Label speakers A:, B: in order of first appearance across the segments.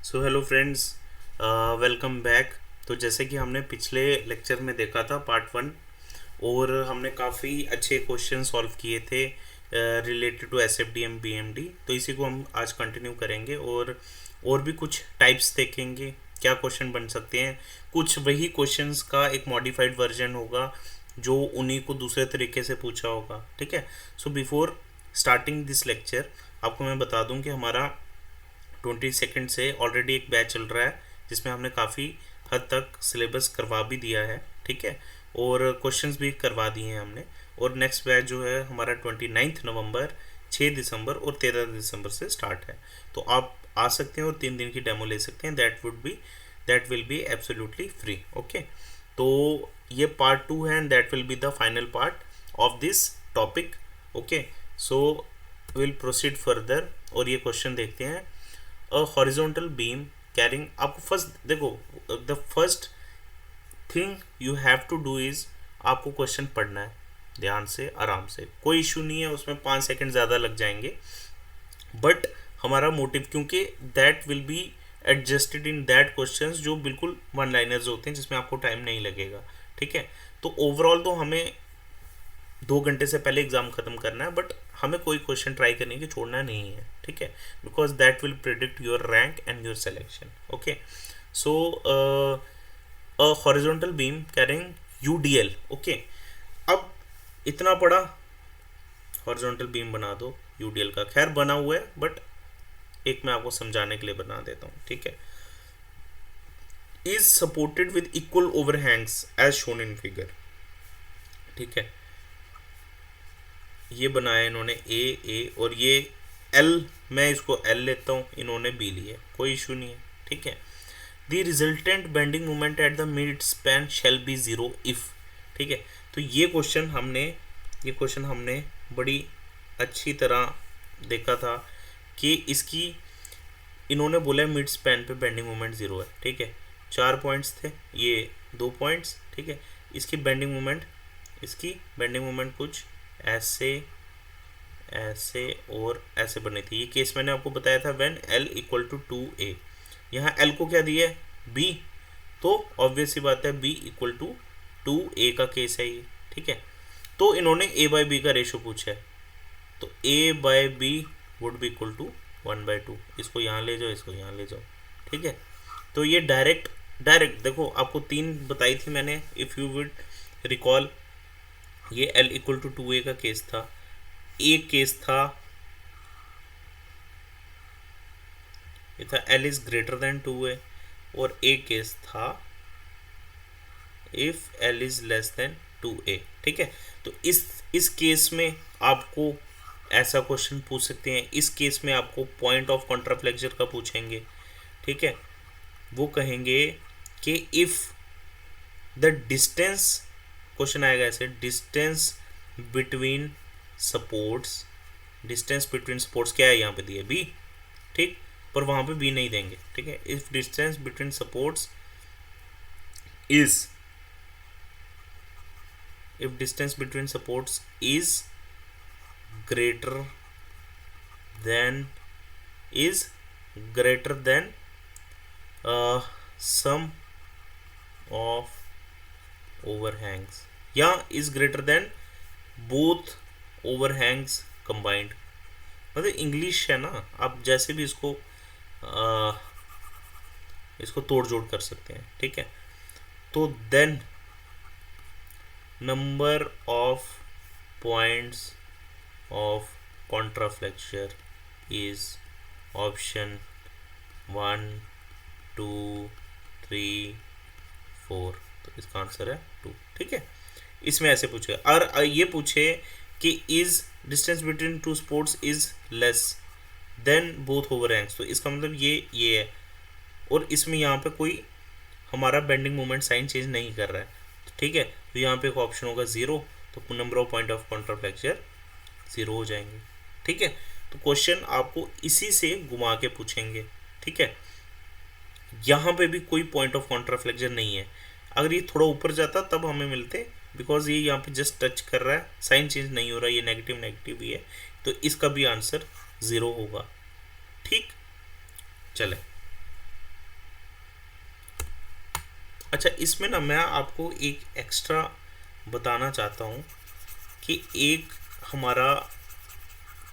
A: So hello friends, welcome back. तो जैसे कि हमने पिछले लेक्चर में देखा था पार्ट 1, और हमने काफ़ी अच्छे क्वेश्चन सॉल्व किए थे related to S F D M B M D. तो इसी को हम आज कंटिन्यू करेंगे और भी कुछ टाइप्स देखेंगे, क्या क्वेश्चन बन सकते हैं। कुछ वही क्वेश्चंस का एक मॉडिफाइड वर्जन होगा जो उन्हीं को दूसरे तरीके से पूछा होगा। ठीक है। So before starting this lecture आपको मैं बता दूं कि हमारा 22 से ऑलरेडी एक बैच चल रहा है जिसमें हमने काफ़ी हद तक सिलेबस करवा भी दिया है। ठीक है। और क्वेश्चंस भी करवा दिए हैं हमने। और नेक्स्ट बैच जो है हमारा 29 नवंबर, 6 दिसंबर और 13 दिसंबर से स्टार्ट है। तो आप आ सकते हैं और 3 दिन की डेमो ले सकते हैं। That will be absolutely free. Okay. तो ये पार्ट 2 है and that will be the final part of this topic. Okay. So will proceed further और ये क्वेश्चन देखते हैं। अ हॉरिजॉन्टल बीम कैरिंग, आपको फर्स्ट देखो, the first thing you have to do is आपको क्वेश्चन पढ़ना है ध्यान से, आराम से, कोई इशू नहीं है, उसमें 5 सेकंड ज़्यादा लग जाएंगे। बट हमारा मोटिव, क्योंकि that will be adjusted in that questions जो बिल्कुल वन लाइनर्स होते हैं जिसमें आपको टाइम नहीं लगेगा। ठीक है। तो ओवरऑल तो हमें 2 घंटे से पहले एग्जाम खत्म करना है, बट हमें कोई क्वेश्चन ट्राई करने की छोड़ना नहीं है। ठीक है। Because that will predict your rank and your selection. Okay. So a horizontal beam carrying UDL. Okay. अब इतना पड़ा, हॉरिजॉन्टल बीम बना दो यूडीएल का। खैर बना हुआ है, बट एक मैं आपको समझाने के लिए बना देता हूँ। ठीक है। Is supported with equal overhangs as shown in figure. ठीक है। ये बनाया इन्होंने ए और ये एल, मैं इसको एल लेता हूँ, इन्होंने बी लिया, कोई इशू नहीं है। ठीक है। The resultant bending moment at the mid span shall be zero if. ठीक है। तो ये क्वेश्चन हमने बड़ी अच्छी तरह देखा था कि इसकी, इन्होंने बोला मिड स्पैन पे बेंडिंग मोमेंट ज़ीरो है। ठीक है। 4 पॉइंट्स थे, ये 2 पॉइंट्स। ठीक है। इसकी बेंडिंग मोमेंट कुछ ऐसे ऐसे और ऐसे बनी थी। ये केस मैंने आपको बताया था when L equal to 2a। यहाँ L को क्या दिया है, B। तो ऑब्वियस सी बात है B इक्वल टू 2a का केस है ये। ठीक है। तो इन्होंने a बाई बी का रेशो पूछा है, तो a by B would be equal to 1/2। इसको यहाँ ले जाओ, इसको यहाँ ले जाओ। ठीक है। तो ये डायरेक्ट देखो, आपको 3 बताई थी मैंने, इफ़ यू वुड रिकॉल। ये L इक्वल टू 2a का केस था, एक केस था ये था L is greater then 2a, और एक केस था if L is less than 2a। ठीक है। तो इस केस में आपको ऐसा क्वेश्चन पूछ सकते हैं। इस केस में आपको पॉइंट ऑफ कॉन्ट्राफ्लेक्चर का पूछेंगे। ठीक है। वो कहेंगे कि इफ द डिस्टेंस, क्वेश्चन आएगा ऐसे, डिस्टेंस बिटवीन सपोर्ट्स क्या है यहाँ पे दिया, बी। ठीक। पर वहाँ पे बी नहीं देंगे। ठीक है। If distance between supports is greater than sum of overhangs, या is greater than both overhangs combined. मतलब इंग्लिश है ना, आप जैसे भी इसको तोड़ जोड़ कर सकते हैं। ठीक है। तो then number of points of contraflexure is option 1 2 3 4। तो इसका आंसर है 2। ठीक है। इसमें ऐसे पूछे, और ये पूछे कि is distance between two sports is less than both overhangs, तो इसका मतलब ये है, और इसमें यहाँ पे कोई हमारा बेंडिंग मोमेंट साइन चेंज नहीं कर रहा है। तो ठीक है। तो यहाँ पे एक ऑप्शन होगा 0, तो number of point of contraflexure 0 हो जाएंगे। ठीक है। तो क्वेश्चन आपको इसी से घुमा के पूछेंगे। ठीक है। यहाँ पे भी कोई पॉइंट ऑफ कॉन्ट्राफ्लेक्चर नहीं है। अगर ये थोड़ा ऊपर जाता तब हमें मिलते, बिकॉज ये यहाँ पे जस्ट टच कर रहा है, साइन चेंज नहीं हो रहा, ये नेगेटिव नेगेटिव ही है, तो इसका भी आंसर 0 होगा। ठीक। चले अच्छा, इसमें ना मैं आपको एक एक्स्ट्रा बताना चाहता हूँ कि एक हमारा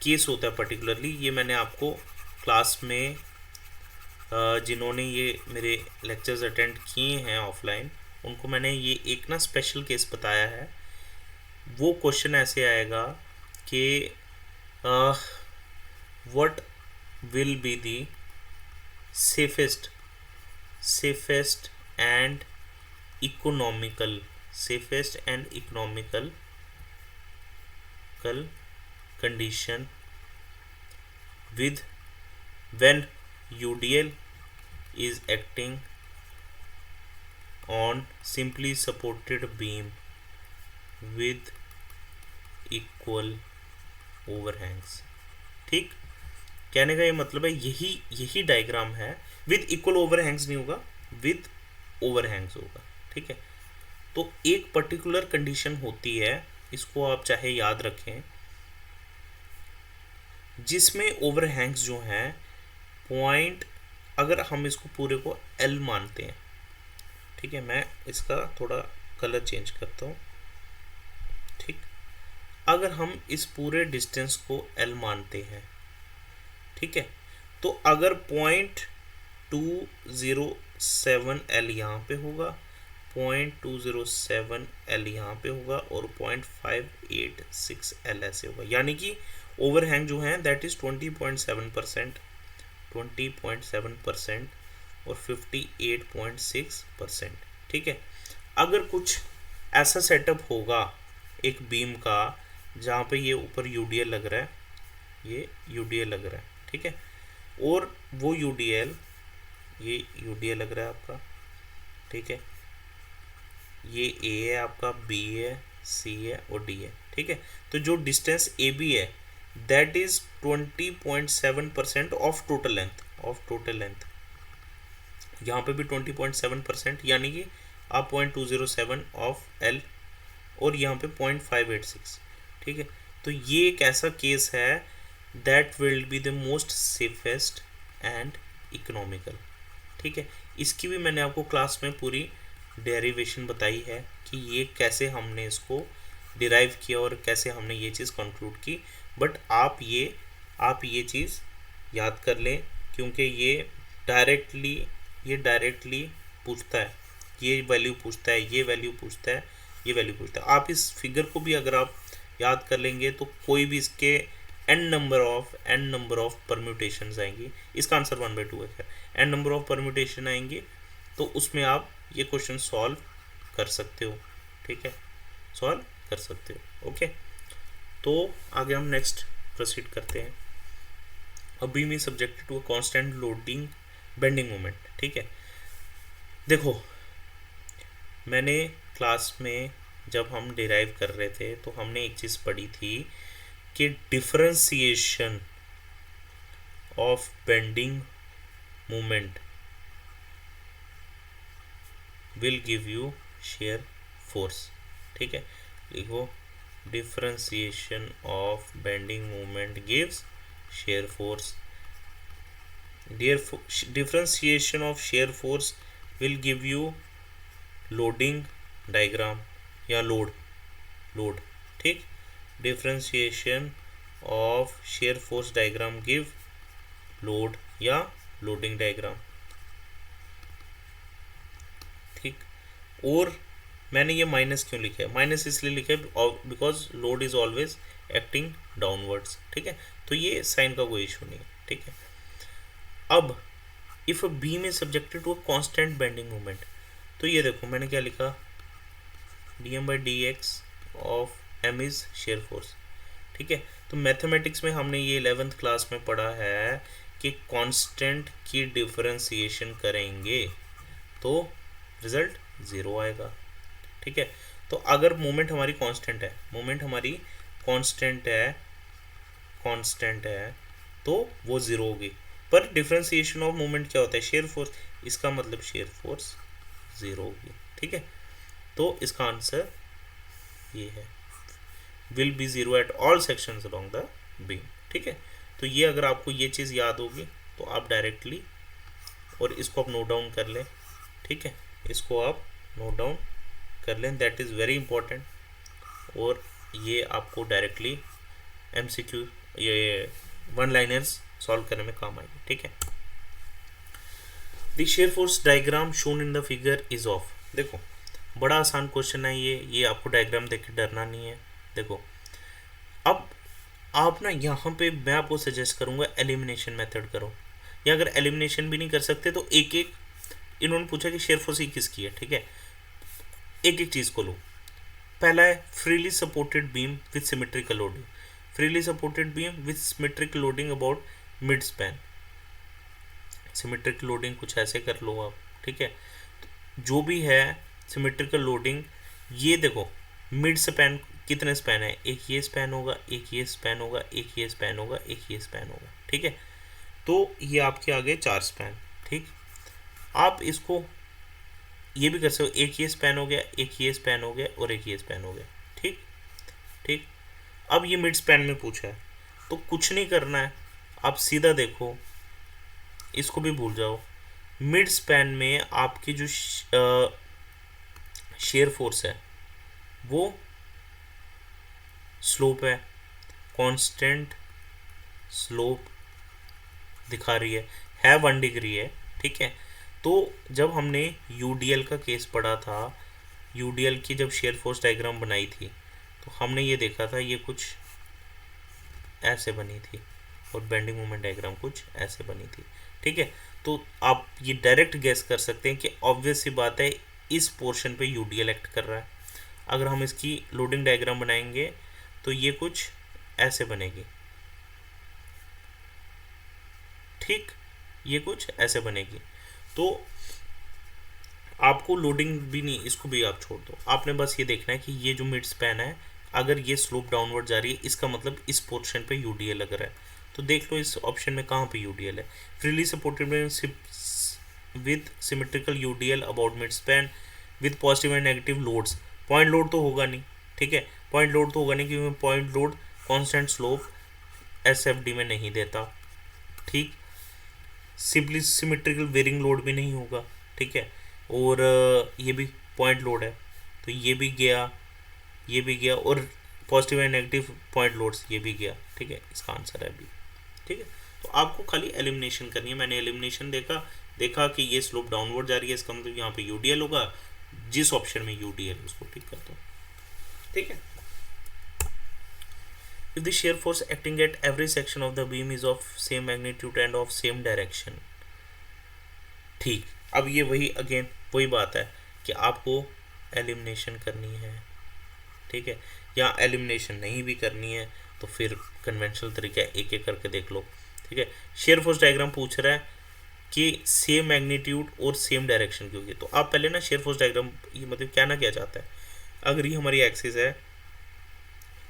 A: केस होता है पर्टिकुलरली, ये मैंने आपको क्लास में जिन्होंने ये मेरे लेक्चर्स अटेंड किए हैं ऑफलाइन, उनको मैंने ये एक ना स्पेशल केस बताया है। वो क्वेश्चन ऐसे आएगा कि what will be the safest safest and economical safest and economical condition with when UDL is acting on simply supported beam with equal overhangs। ठीक, कहने का ये मतलब है यही यही डायग्राम है। विद इक्वल ओवरहैंग्स नहीं होगा, विद ओवरहैंग्स होगा। ठीक है, तो एक पर्टिकुलर कंडीशन होती है, इसको आप चाहे याद रखें, जिसमें ओवरहैंग्स जो हैं पॉइंट, अगर हम इसको पूरे को एल मानते हैं, ठीक है, मैं इसका थोड़ा कलर चेंज करता हूँ। ठीक, अगर हम इस पूरे डिस्टेंस को एल मानते हैं, ठीक है, तो अगर 0.207 एल यहाँ पे होगा, 0.207 एल यहाँ पे होगा और 0.586 एल ऐसे होगा, यानी कि ओवरहैंग जो है दैट इज 20.7%, 20.7% और 58.6%। ठीक है, अगर कुछ ऐसा सेटअप होगा एक बीम का जहाँ पे ये ऊपर यूडीएल लग रहा है, ये यूडीएल लग रहा है, ठीक है, और वो यूडीएल, ये यूडीएल लग रहा है आपका, ठीक है, ये ए है आपका, बी है, सी है और डी है। ठीक है, तो जो डिस्टेंस ए बी है that is 20.7% of total length, यहाँ पे भी 20.7%, यानी कि आप 0.207 ऑफ एल और यहाँ पे 0.586। ठीक है, तो ये एक ऐसा केस है that will be the most safest and economical. ठीक है, इसकी भी मैंने आपको क्लास में पूरी डेरिवेशन बताई है कि ये कैसे हमने इसको डिराइव किया और कैसे हमने ये चीज़ कंक्लूड की। बट आप ये चीज़ याद कर लें, क्योंकि ये डायरेक्टली पूछता है, ये वैल्यू पूछता है, ये वैल्यू पूछता है, ये वैल्यू पूछता है। आप इस फिगर को भी अगर आप याद कर लेंगे तो कोई भी इसके n नंबर ऑफ परम्यूटेशंस आएंगी। इसका आंसर 1/2 है, खैर n नंबर ऑफ परम्यूटेशन आएंगे तो उसमें आप ये क्वेश्चन सॉल्व कर सकते हो। ठीक है, सॉल्व कर सकते हो। ओके, तो आगे हम नेक्स्ट प्रोसीड करते हैं। A beam is subjected to a constant loading bending moment. ठीक है, देखो मैंने क्लास में जब हम डिराइव कर रहे थे तो हमने एक चीज़ पढ़ी थी कि differentiation of bending moment will give you share force. ठीक है, लिखो differentiation of bending moment gives shear force. Differentiation of shear force will give you loading diagram या लोड। ठीक, differentiation of shear force diagram give load या loading diagram. ठीक, और मैंने ये माइनस क्यों लिखा है? माइनस इसलिए लिखा है because load is always acting downwards. ठीक है, तो ये साइन का कोई इशू नहीं है। ठीक है, अब if a beam is subjected to a constant bending moment, तो ये देखो मैंने क्या लिखा, dm/dx of m is shear force. ठीक है, तो मैथमेटिक्स में हमने ये 11th क्लास में पढ़ा है कि कांस्टेंट की डिफरेंशिएशन करेंगे तो रिजल्ट 0 आएगा। ठीक है, तो अगर मोमेंट हमारी कांस्टेंट है तो वो 0 होगी। पर डिफरेंशिएशन ऑफ मोमेंट क्या होता है? शेयर फोर्स, इसका मतलब शेयर फोर्स 0 होगी। ठीक है, तो इसका आंसर ये है, will be 0 at all sections along the beam. ठीक है, तो ये अगर आपको ये चीज़ याद होगी तो आप डायरेक्टली, और इसको आप नोट डाउन कर लें। ठीक है, इसको आप नोट डाउन कर लें, दैट इज़ वेरी इंपॉर्टेंट। और ये आपको डायरेक्टली एमसीक्यू, ये वन लाइनर्स सॉल्व करने में काम आएगी, ठीक है। The shear force diagram shown in the figure is of. देखो बड़ा आसान क्वेश्चन है ये आपको डायग्राम देख के डरना नहीं है। देखो अब आप ना यहाँ पे मैं आपको सजेस्ट करूँगा एलिमिनेशन मेथड करो, या अगर एलिमिनेशन भी नहीं कर सकते तो एक एक, इन्होंने पूछा कि शेयर फोर्स किसकी है, ठीक है, एक एक चीज़ को लो। पहला है freely supported beam width symmetrical loading, freely supported beam width symmetric loading about mid span. Symmetric loading कुछ ऐसे कर लो आप, ठीक है। जो भी है सिमेट्रिकल लोडिंग, ये देखो मिड स्पैन कितने स्पैन है, एक ये स्पैन होगा, एक ये स्पैन होगा, एक ये स्पैन होगा, एक ये स्पैन होगा, ठीक है। तो ये आपके आगे 4 स्पैन, ठीक। आप इसको ये भी कर सकते हो, एक ये स्पैन हो गया, एक ये स्पैन हो गया और एक ये स्पैन हो गया, ठीक ठीक। अब ये मिड स्पैन में पूछा है तो कुछ नहीं करना है, आप सीधा देखो, इसको भी भूल जाओ। मिड स्पैन में आपकी जो शेयर फोर्स है वो स्लोप है, कांस्टेंट स्लोप दिखा रही है 1 डिग्री है, ठीक है। तो जब हमने यूडीएल का केस पढ़ा था, यूडीएल की जब शेयर फोर्स डायग्राम बनाई थी तो हमने ये देखा था ये कुछ ऐसे बनी थी और बेंडिंग मोमेंट डायग्राम कुछ ऐसे बनी थी, ठीक है। तो आप ये डायरेक्ट गैस कर सकते हैं कि ऑब्वियस सी बात है इस पोर्शन पे यूडीएल एक्ट कर रहा है। अगर हम इसकी लोडिंग डायग्राम बनाएंगे तो ये कुछ ऐसे बनेगी, ठीक, ये कुछ ऐसे बनेगी। तो आपको लोडिंग भी नहीं, इसको भी आप छोड़ दो, आपने बस ये देखना है कि ये जो मिड स्पैन है अगर ये स्लोप डाउनवर्ड जा रही है इसका मतलब इस पोर्शन पे यूडीएल लग रहा है। तो देख लो इस ऑप्शन में कहाँ पे यूडीएल है। Freely supported with symmetrical UDL about mid span with positive and negative loads. Point load तो होगा नहीं, ठीक है, पॉइंट लोड तो होगा नहीं क्योंकि point load constant slope SFD में नहीं देता, ठीक। सिंपली सिमेट्रिकल वेरिंग लोड भी नहीं होगा, ठीक है। और ये भी पॉइंट लोड है तो ये भी गया, ये भी गया, और positive and negative point loads ये भी गया, ठीक है। इसका आंसर है बी, ठीक है। तो आपको खाली एलिमिनेशन करनी है। मैंने एलिमिनेशन देखा कि ये स्लोप डाउनवर्ड जा रही है, इसका मतलब यहाँ पे यूडीएल होगा, जिस ऑप्शन में यूडीएल उसको टिक करता हूँ, ठीक है। If the shear force acting at every section of the beam is of same magnitude and of same direction, ठीक। अब ये वही अगेन वही बात है कि आपको एलिमिनेशन करनी है, ठीक है, या एलिमिनेशन नहीं भी करनी है तो फिर कन्वेंशनल तरीका एक एक करके देख लो, ठीक है। शेयर फोर्स डायग्राम पूछ रहा है कि सेम मैग्नीट्यूड और सेम डायरेक्शन की होगी, तो आप पहले ना शेयर फोर्स डायग्राम ये मतलब क्या ना किया जाता है, अगर ये हमारी एक्सिस है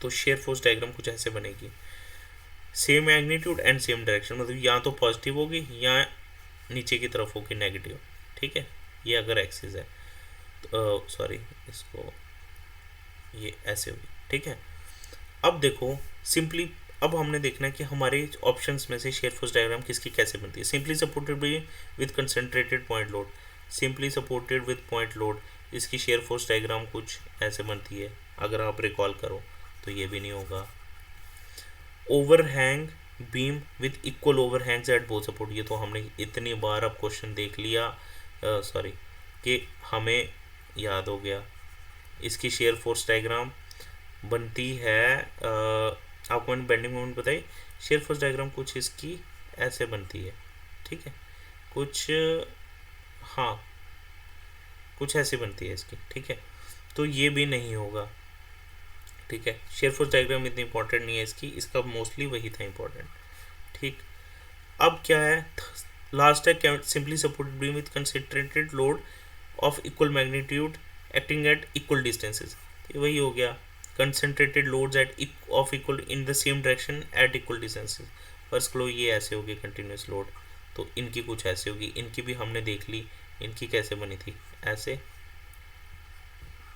A: तो शेयर फोर्स डायग्राम कुछ ऐसे बनेगी, same magnitude and same direction, मतलब या तो पॉजिटिव होगी या नीचे की तरफ होगी नेगेटिव, ठीक है। ये अगर एक्सिस है तो सॉरी इसको ये ऐसे होगी, ठीक है। अब देखो सिंपली अब हमने देखना है कि हमारे ऑप्शंस में से शेयर फोर्स डायग्राम किसकी कैसे बनती है। Simply supported by with concentrated point load, simply supported with point load, इसकी शेयर फोर्स डायग्राम कुछ ऐसे बनती है, अगर आप रिकॉल करो तो ये भी नहीं होगा। Overhang beam with equal overhangs at both support, ये तो हमने इतनी बार अब क्वेश्चन देख लिया, सॉरी कि हमें याद हो गया। इसकी शेयर फोर्स डायग्राम बनती है, आपको मैंने बेंडिंग मोमेंट बताई, शेयर फोर्स डायग्राम कुछ इसकी ऐसे बनती है, ठीक है, कुछ हाँ कुछ ऐसे बनती है इसकी, ठीक है। तो ये भी नहीं होगा, ठीक है। शेयर फोर्स डायग्राम इतनी इंपॉर्टेंट नहीं है इसकी, इसका मोस्टली वही था इंपॉर्टेंट, ठीक। अब क्या है लास्ट है, simply supported beam with concentrated load of equal magnitude acting at equal distances, तो वही हो गया concentrated loads at of equal in the same direction at equal distances. First लो ये ऐसे होगी कंटिन्यूस लोड, तो इनकी कुछ ऐसे होगी, इनकी भी हमने देख ली, इनकी कैसे बनी थी, ऐसे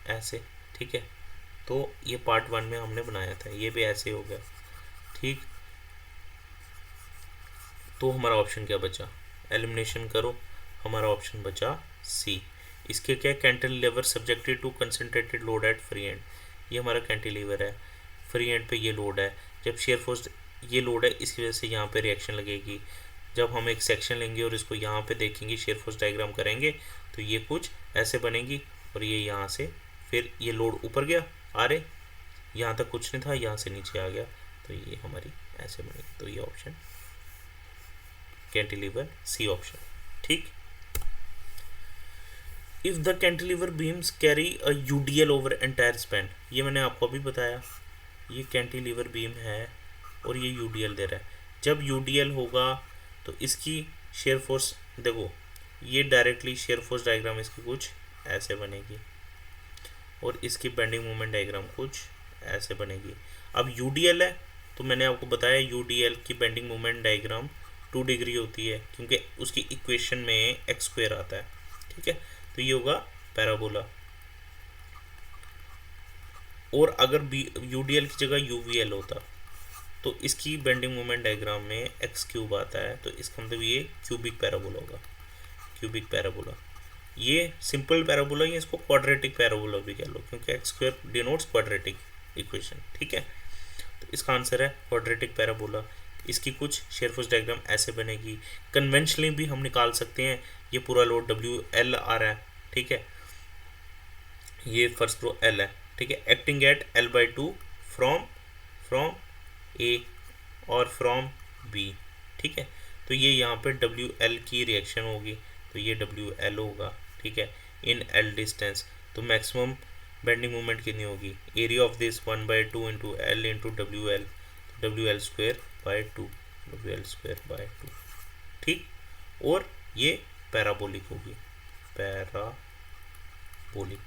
A: ऐसे, ठीक है। तो ये पार्ट 1 में हमने बनाया था, ये भी ऐसे हो गया, ठीक। तो हमारा ऑप्शन क्या बचा, एलिमिनेशन करो, हमारा ऑप्शन बचा सी। इसके क्या, cantilever subjected to concentrated load at free end, ये हमारा कैंटिलीवर है, फ्री एंड पे ये लोड है, जब शेयर फोर्स ये लोड है इसकी वजह से यहाँ पे रिएक्शन लगेगी। जब हम एक सेक्शन लेंगे और इसको यहाँ पे देखेंगे, शेयर फोर्स डायग्राम करेंगे तो ये कुछ ऐसे बनेगी, और ये यहाँ से फिर ये लोड ऊपर गया आ रहे, यहाँ तक कुछ नहीं था, यहाँ से नीचे आ गया, तो ये हमारी ऐसे बनेगी। तो ये ऑप्शन कैंटिलीवर, सी ऑप्शन, ठीक। If the cantilever beams carry a UDL over entire span, ये मैंने आपको अभी बताया, ये कैंटिलीवर बीम है और ये यूडीएल दे रहा है। जब यूडीएल होगा तो इसकी शेयर फोर्स देखो, ये डायरेक्टली शेयर फोर्स डायग्राम इसकी कुछ ऐसे बनेगी और इसकी बेंडिंग मोमेंट डायग्राम कुछ ऐसे बनेगी। अब यूडीएल है तो मैंने आपको बताया यूडीएल की बेंडिंग मोमेंट डायग्राम 2 डिग्री होती है, क्योंकि उसकी इक्वेशन में एक्स स्क्वायर आता है, ठीक है। तो ये होगा पैराबोला। और अगर यूडीएल की जगह यूवीएल होता तो इसकी बेंडिंग मोमेंट डायग्राम में एक्स क्यूब आता है, तो इसका मतलब ये क्यूबिक पैराबोला होगा, क्यूबिक पैराबोला। ये सिंपल पैराबोला, ये इसको क्वाड्रेटिक पैराबोला भी कह लो, क्योंकि x square denotes quadratic equation, ठीक है। तो इसका आंसर है क्वाड्रेटिक पैराबोला। इसकी कुछ शेयर फोर्स डायग्राम ऐसे बनेगी। कन्वेंशनली भी हम निकाल सकते हैं, ये पूरा लोड डब्ल्यू एल आ रहा है, ठीक है, ये फर्स्ट रो एल है, ठीक है, एक्टिंग एट L/2 फ्रॉम ए और फ्रॉम बी, ठीक है। तो ये यहाँ पे डब्ल्यू एल की रिएक्शन होगी, तो ये डब्ल्यू एल होगा, ठीक है, इन एल डिस्टेंस। तो मैक्सिमम बेंडिंग मोमेंट कितनी होगी, area of this 1/2 into L into W L, W L square by 2, W L square by 2, ठीक। और ये पैराबोलिक होगी, पैराबोलिक,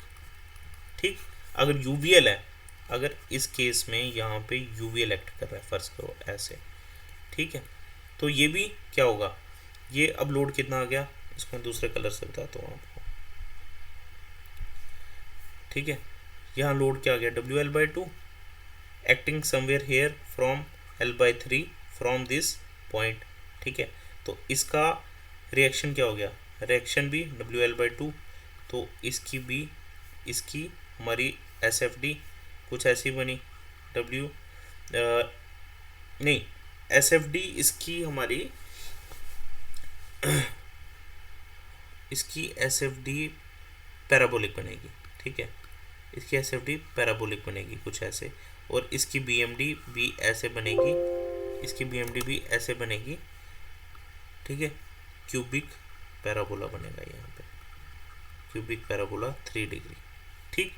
A: ठीक। अगर यूवीएल है, अगर इस केस में यहाँ पे यूवीएल एक्ट कर रहा है, फर्स्ट करो ऐसे, ठीक है, तो ये भी क्या होगा, ये अब लोड कितना आ गया, इसको मैं दूसरे कलर से बताता हूँ आपको, ठीक है। यहाँ लोड क्या आ गया, WL/2 acting somewhere here from L/3 from this point, ठीक है। तो इसका रिएक्शन क्या हो गया, रिएक्शन भी WL/2, तो इसकी भी, इसकी हमारी SFD कुछ ऐसी बनी, नहीं, SFD इसकी हमारी इसकी SFD पैराबोलिक बनेगी, ठीक है, इसकी SFD पैराबोलिक बनेगी कुछ ऐसे, और इसकी BMD भी ऐसे बनेगी, इसकी BMD भी ऐसे बनेगी, ठीक है, क्यूबिक पैराबोला बनेगा यहाँ पे, क्यूबिक पैराबोला 3 डिग्री, ठीक।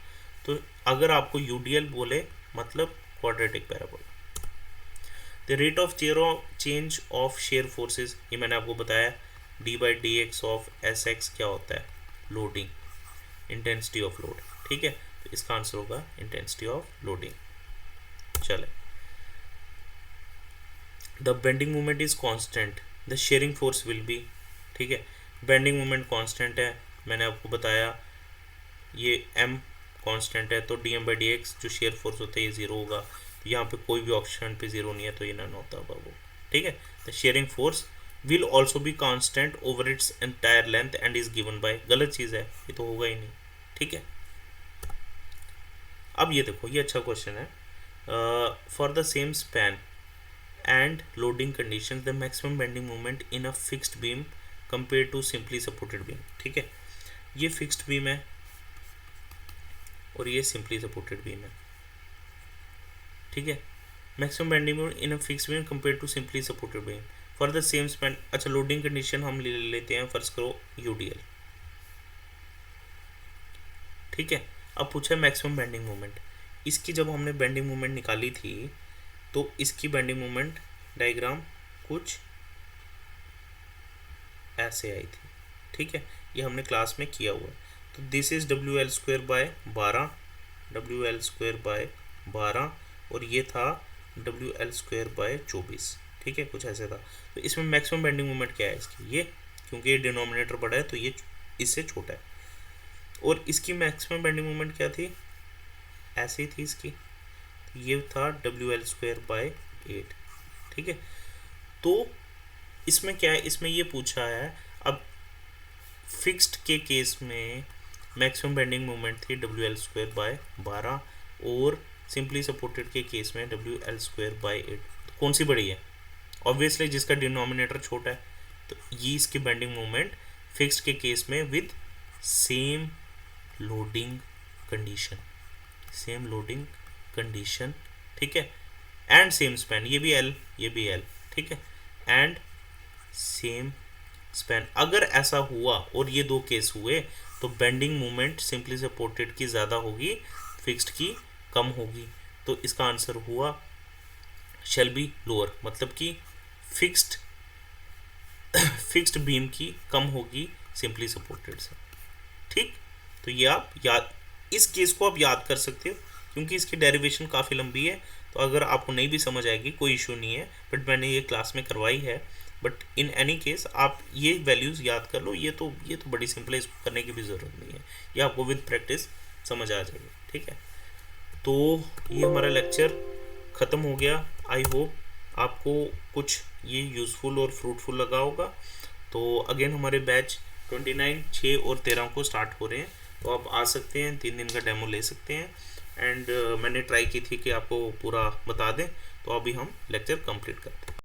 A: तो अगर आपको यूडीएल बोले मतलब quadratic parabola. The rate of change of share forces, ये मैंने आपको बताया, d/dx ऑफ Sx क्या होता है, लोडिंग, इंटेंसिटी ऑफ लोड, ठीक है। तो इसका आंसर होगा इंटेंसिटी ऑफ लोडिंग। चले, the bending moment is constant, the sharing force will be, ठीक है, बेंडिंग मोमेंट कांस्टेंट है, मैंने आपको बताया ये m कांस्टेंट है, तो dm/dx जो शेयर फोर्स होता है ये 0 होगा, तो यहाँ पे कोई भी ऑप्शन पे 0 नहीं है, तो ये नन होता होगा वो, ठीक है। The sharing force will also be constant over its entire length and is given by, गलत चीज़ है, ये तो होगा ही नहीं, ठीक है। अब ये देखो, ये अच्छा क्वेश्चन है, for the same span and loading condition the maximum bending moment in a fixed beam compare to simply supported beam, ठीक है। ये फिक्स्ड बीम है और ये सिंपली सपोर्टेड बीम है, ठीक है। Maximum bending moment in a fixed beam compare to simply supported beam for the same span. अच्छा, लोडिंग कंडीशन हम ले लेते हैं, फर्स्ट करो यूडीएल, ठीक है। अब पूछा है मैक्सिमम बेंडिंग मोमेंट, इसकी जब हमने बेंडिंग मोमेंट निकाली थी तो इसकी बेंडिंग मोमेंट डायग्राम कुछ ऐसे आई थी, ठीक है, ये हमने क्लास में किया हुआ है। तो this is WL square by 12, WL square by 12, और ये था WL स्क्वायर बाय 24, ठीक है, कुछ ऐसे था। तो इसमें मैक्सिमम बेंडिंग मोमेंट क्या है इसकी, ये, क्योंकि ये डिनोमिनेटर बड़ा है तो ये इससे छोटा है, और इसकी मैक्सिमम बेंडिंग मोमेंट क्या थी, ऐसी थी इसकी, तो ये था WL स्क्वायर बाय 8, ठीक है। तो इसमें क्या है, इसमें ये पूछा है, अब फिक्स्ड के केस में मैक्सिमम बेंडिंग मोमेंट थी WL²/12 और सिंपली सपोर्टेड के केस में WL²/8। कौन सी बड़ी है? ऑब्वियसली जिसका डिनोमिनेटर छोटा है, तो ये इसकी बेंडिंग मोमेंट फिक्स्ड के केस में with same loading condition, same loading condition, ठीक है, एंड सेम स्पैन, ये भी एल ये भी एल, ठीक है, एंड सेम स्पैन। अगर ऐसा हुआ और ये दो केस हुए तो बेंडिंग मोमेंट सिंपली सपोर्टेड की ज़्यादा होगी, फिक्स्ड की कम होगी। तो इसका आंसर हुआ शैल बी लोअर, मतलब कि फिक्स्ड बीम की कम होगी सिंपली सपोर्टेड से, ठीक। तो ये आप याद, इस केस को आप याद कर सकते हो क्योंकि इसकी डेरिवेशन काफ़ी लंबी है, तो अगर आपको नहीं भी समझ आएगी कोई इशू नहीं है, बट मैंने ये क्लास में करवाई है। बट इन एनी केस आप ये वैल्यूज़ याद कर लो, ये तो बड़ी सिंपल है, इसको करने की भी ज़रूरत नहीं है, ये आपको विद प्रैक्टिस समझ आ जाएगी, ठीक है। तो ये हमारा लेक्चर ख़त्म हो गया। आई होप आपको कुछ ये यूज़फुल और फ्रूटफुल लगा होगा। तो अगेन हमारे बैच 29, 6 और 13 को स्टार्ट हो रहे हैं, तो आप आ सकते हैं, 3 दिन का डेमो ले सकते हैं। एंड मैंने ट्राई की थी कि आपको पूरा बता दें, तो अभी हम लेक्चर कंप्लीट करते हैं।